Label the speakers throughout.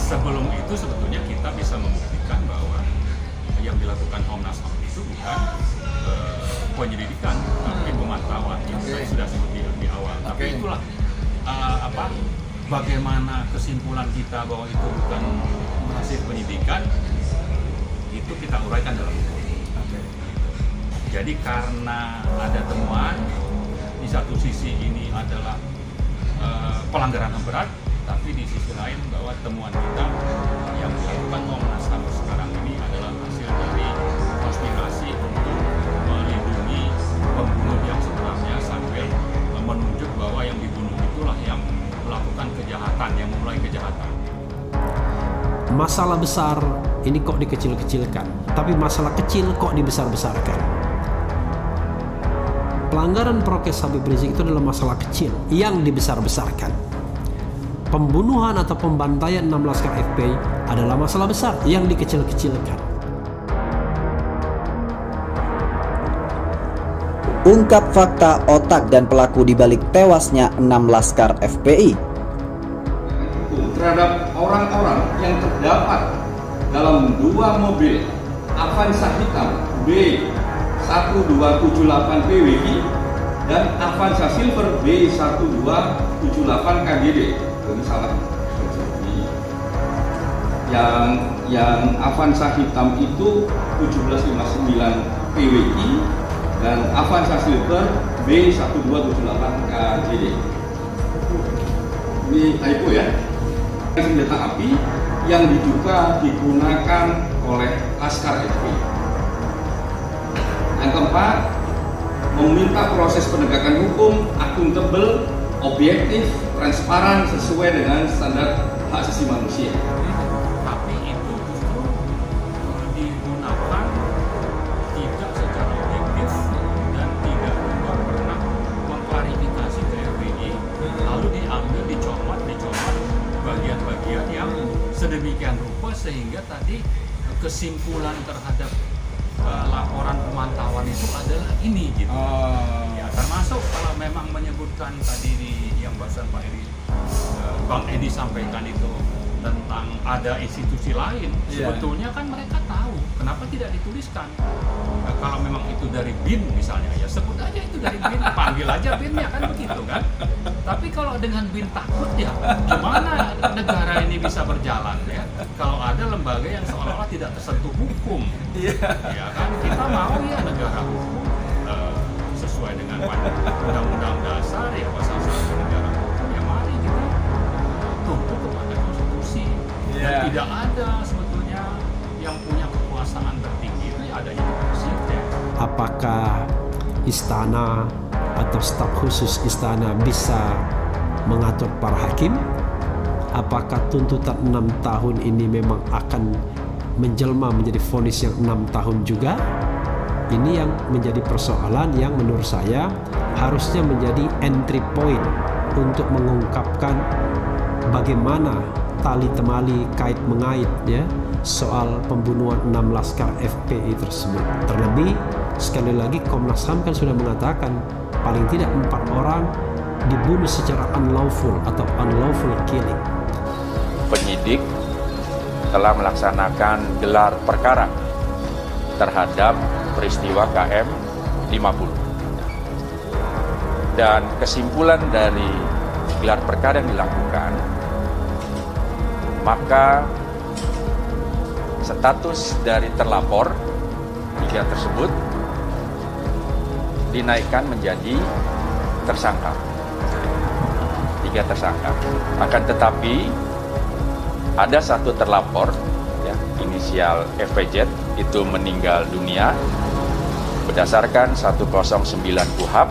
Speaker 1: sebelum itu sebetulnya kita bisa membuktikan bahwa yang dilakukan Komnas HAM itu bukan penyelidikan, tapi pemantauan yang saya sudah sebut di awal. Tapi itulah bagaimana kesimpulan kita bahwa itu bukan hasil penyidikan, itu kita uraikan dalam buku. Jadi karena ada temuan, di satu sisi ini adalah pelanggaran HAM berat, tapi di sisi lain bahwa temuan kita yang dilakukan Komnas HAM sekarang ini adalah hasil dari konspirasi untuk melindungi pembunuh yang sebenarnya sambil menunjuk bahwa yang dibunuh itulah yang melakukan kejahatan, yang memulai kejahatan.
Speaker 2: Masalah besar ini kok dikecil-kecilkan, tapi masalah kecil kok dibesar-besarkan. Pelanggaran prokes Habib Rizik itu adalah masalah kecil yang dibesar-besarkan. Pembunuhan atau pembantaian 6 laskar FPI adalah masalah besar yang dikecil-kecilkan.
Speaker 3: Ungkap fakta otak dan pelaku dibalik tewasnya 6 laskar FPI.
Speaker 4: Terhadap orang-orang yang terdapat dalam 2 mobil Avanza hitam B1278 PWI dan Avanza Silver B1278 KGD. Ini salah. Yang Avanza hitam itu 1759 PWI dan Avanza Silver B1278 KGD. Ini typo ya. Senjata api yang diduga digunakan oleh Laskar FPI. Yang keempat, meminta proses penegakan hukum akuntabel, objektif, transparan sesuai dengan standar hak asasi manusia.
Speaker 1: Tapi itu justru digunakan tidak secara objektif dan tidak juga pernah mengklarifikasi ke FPI, lalu diambil, dicomot bagian-bagian yang sedemikian rupa sehingga tadi kesimpulan terhadap laporan pemantauan itu adalah ini gitu. Ya, termasuk kalau memang menyebutkan tadi yang bahasan Pak Edi, Bang Edi sampaikan itu tentang ada institusi lain, sebetulnya kan mereka tahu kenapa tidak dituliskan. Kalau memang itu dari BIN misalnya, ya sebut aja itu dari BIN, panggil aja BIN-nya, kan begitu kan. Tapi kalau dengan BIN takut, ya gimana negara ini bisa berjalan ya? Kalau ada lembaga yang seolah-olah tidak tersentuh hukum, ya kan, kita mau ya negara hukum sesuai dengan Undang-Undang Dasar ya, pasal 1 negara hukum, ya mari kita tunduk kepada konstitusi. Dan tidak ada sebetulnya yang punya kekuasaan tertinggi itu adanya presiden.
Speaker 2: Apakah istana atau staf khusus istana bisa mengatur para hakim? Apakah tuntutan 6 tahun ini memang akan menjelma menjadi vonis yang 6 tahun juga? Ini yang menjadi persoalan yang menurut saya harusnya menjadi entry point untuk mengungkapkan bagaimana tali temali kait mengait ya soal pembunuhan 6 laskar FPI tersebut. Terlebih sekali lagi Komnas HAM kan sudah mengatakan paling tidak 4 orang dibunuh secara unlawful atau unlawful killing.
Speaker 5: Penyidik telah melaksanakan gelar perkara terhadap peristiwa KM 50. Dan kesimpulan dari gelar perkara yang dilakukan, maka status dari terlapor 3 tersebut dinaikkan menjadi tersangka. 3 tersangka. Akan tetapi ada 1 terlapor ya, inisial FPJ itu meninggal dunia berdasarkan 109 KUHP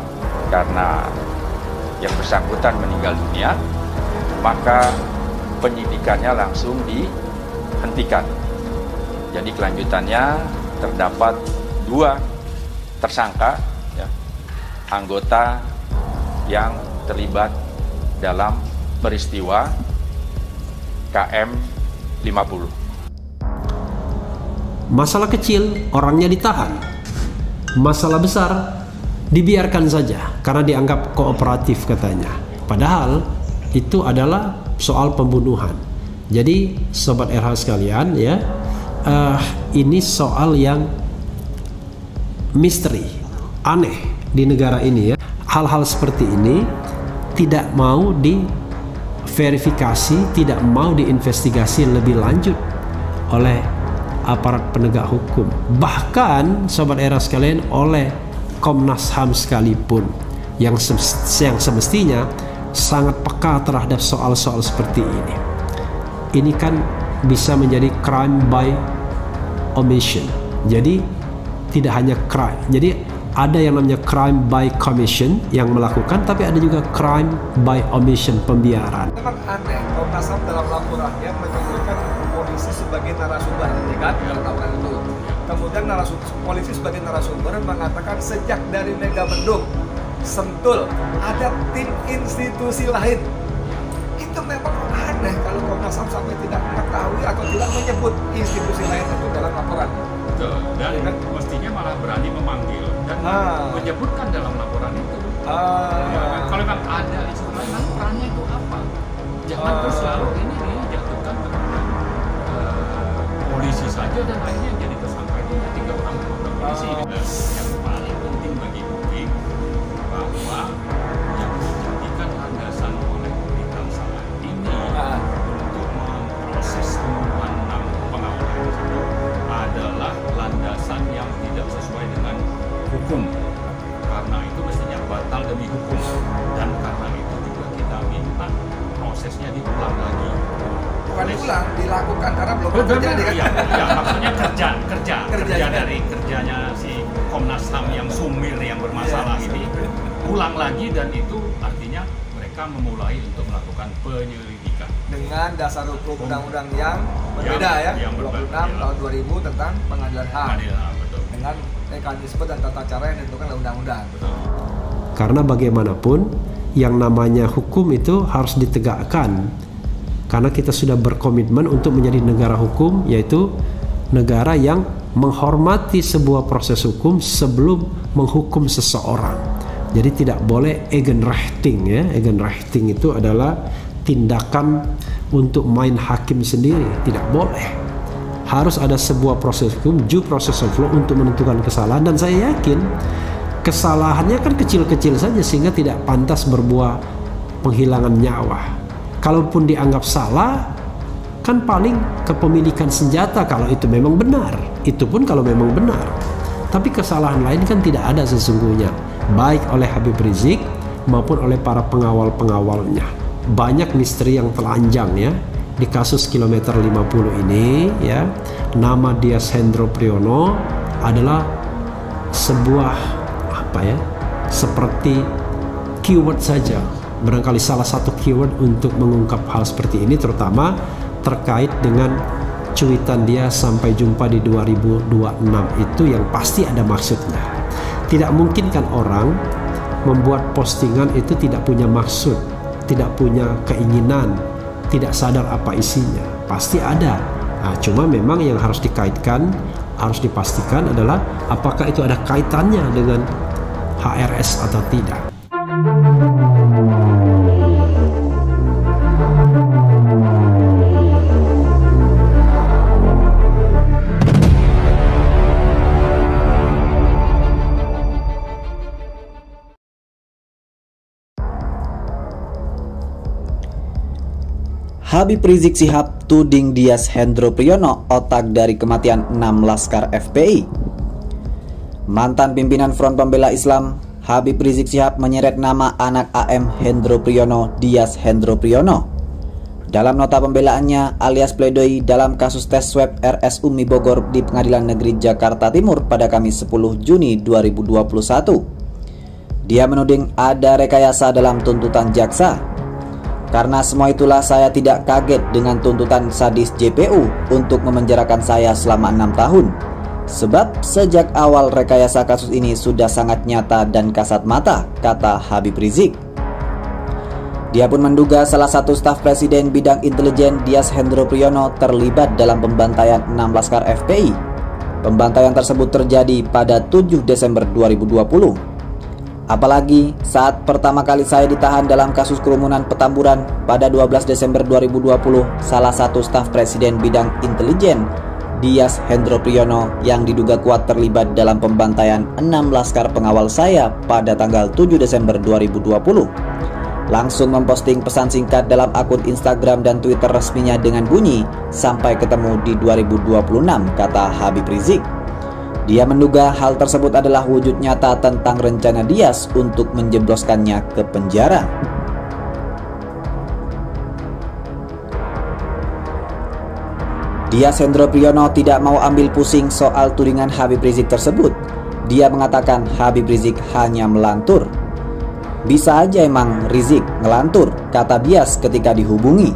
Speaker 5: karena yang bersangkutan meninggal dunia, maka penyidikannya langsung dihentikan. Jadi kelanjutannya terdapat 2 tersangka ya, anggota yang terlibat dalam peristiwa KM 50.
Speaker 2: Masalah kecil orangnya ditahan, masalah besar dibiarkan saja karena dianggap kooperatif katanya. Padahal itu adalah soal pembunuhan. Jadi sobat RH sekalian ya, ini soal yang misteri, aneh di negara ini ya. Hal-hal seperti ini tidak mau diverifikasi, tidak mau diinvestigasi lebih lanjut oleh aparat penegak hukum. Bahkan sobat era sekalian oleh Komnas HAM sekalipun yang semestinya sangat peka terhadap soal-soal seperti ini. Ini kan bisa menjadi crime by omission. Jadi tidak hanya crime. Jadi ada yang namanya crime by commission yang melakukan, tapi ada juga crime by omission, pembiaran.
Speaker 6: Memang aneh, Komnas HAM dalam laporannya menyebutkan polisi sebagai narasumber, ya kan, dalam laporan itu. Kemudian polisi sebagai narasumber mengatakan sejak dari Megamendung, Sentul, ada tim institusi lain. Itu memang aneh kalau Komnas HAM sampai tidak mengetahui atau tidak menyebut institusi lain itu dalam laporan.
Speaker 1: Betul. Dan mestinya malah berani memanggil dan menyebutkan dalam laporan itu. Ya, kalau memang ada istilah lain, perannya itu apa? Jangan terus selalu ini dijatuhkan kepada polisi saja dan akhirnya yang jadi tersangka itu 3 orang polisi. Yang paling penting bagi publik bahwa yang dijadikan landasan oleh pemerintah saat ini untuk memproses pembunuhan 6 pengawal tersebut adalah landasan yang tidak sesuai dengan hukum. Karena itu mestinya batal demi hukum, dan karena itu juga kita minta prosesnya diulang lagi.
Speaker 6: Bukan diulang, dilakukan karena belum terjadi kan?
Speaker 1: Ya, maksudnya kerja dari kerjanya si Komnas HAM yang sumir, yang bermasalah ini ulang lagi, dan itu artinya mereka memulai untuk melakukan penyelidikan
Speaker 6: dengan dasar hukum undang-undang yang berbeda
Speaker 1: yang
Speaker 6: 26 tahun 2000 tentang pengadilan HAM.
Speaker 1: Betul. Dengan
Speaker 6: mekanisme dan tata cara yang ditentukan oleh undang-undang.
Speaker 2: Karena bagaimanapun yang namanya hukum itu harus ditegakkan. Karena kita sudah berkomitmen untuk menjadi negara hukum, yaitu negara yang menghormati sebuah proses hukum sebelum menghukum seseorang. Jadi tidak boleh Eigenrechting ya. Eigenrechting itu adalah tindakan untuk main hakim sendiri, tidak boleh. Harus ada sebuah proses hukum, due process of law, untuk menentukan kesalahan, dan saya yakin kesalahannya kan kecil-kecil saja sehingga tidak pantas berbuah penghilangan nyawa. Kalaupun dianggap salah, kan paling kepemilikan senjata kalau itu memang benar. Itu pun kalau memang benar. Tapi kesalahan lain kan tidak ada sesungguhnya, baik oleh Habib Rizik maupun oleh para pengawal-pengawalnya. Banyak misteri yang telanjang ya di kasus kilometer 50 ini ya. Nama Dias Hendro Priyono adalah sebuah seperti keyword saja, barangkali salah satu keyword untuk mengungkap hal seperti ini, terutama terkait dengan cuitan dia sampai jumpa di 2026 itu yang pasti ada maksudnya. Tidak mungkin kan orang membuat postingan itu tidak punya maksud, tidak punya keinginan, tidak sadar apa isinya, pasti ada. Nah, cuma memang yang harus dikaitkan, harus dipastikan adalah apakah itu ada kaitannya dengan HRS atau tidak.
Speaker 3: Habib Rizik Syihab tuding Dias Hendro Priyono otak dari kematian 6 laskar FPI. Mantan pimpinan Front Pembela Islam Habib Rizik Syihab menyeret nama anak AM Hendro Priyono, Dias Hendro Priyono. Dalam nota pembelaannya alias pledoi dalam kasus tes swab RS Umi Bogor di Pengadilan Negeri Jakarta Timur pada Kamis 10 Juni 2021. Dia menuding ada rekayasa dalam tuntutan jaksa. Karena semua itulah saya tidak kaget dengan tuntutan sadis JPU untuk memenjarakan saya selama 6 tahun. Sebab sejak awal rekayasa kasus ini sudah sangat nyata dan kasat mata, kata Habib Rizik. Dia pun menduga salah satu staf presiden bidang intelijen Dias Hendro Priyono terlibat dalam pembantaian 6 laskar FPI. Pembantaian tersebut terjadi pada 7 Desember 2020. Apalagi saat pertama kali saya ditahan dalam kasus kerumunan Petamburan pada 12 Desember 2020, salah satu staf Presiden bidang intelijen, Dias Hendro Priyono, yang diduga kuat terlibat dalam pembantaian 6 laskar pengawal saya pada tanggal 7 Desember 2020, langsung memposting pesan singkat dalam akun Instagram dan Twitter resminya dengan bunyi, "Sampai ketemu di 2026," kata Habib Rizik. Dia menduga hal tersebut adalah wujud nyata tentang rencana Dias untuk menjebloskannya ke penjara. Dias Hendro Priyono tidak mau ambil pusing soal tudingan Habib Rizik tersebut. Dia mengatakan Habib Rizik hanya melantur. "Bisa aja emang Rizik ngelantur," kata Dias ketika dihubungi.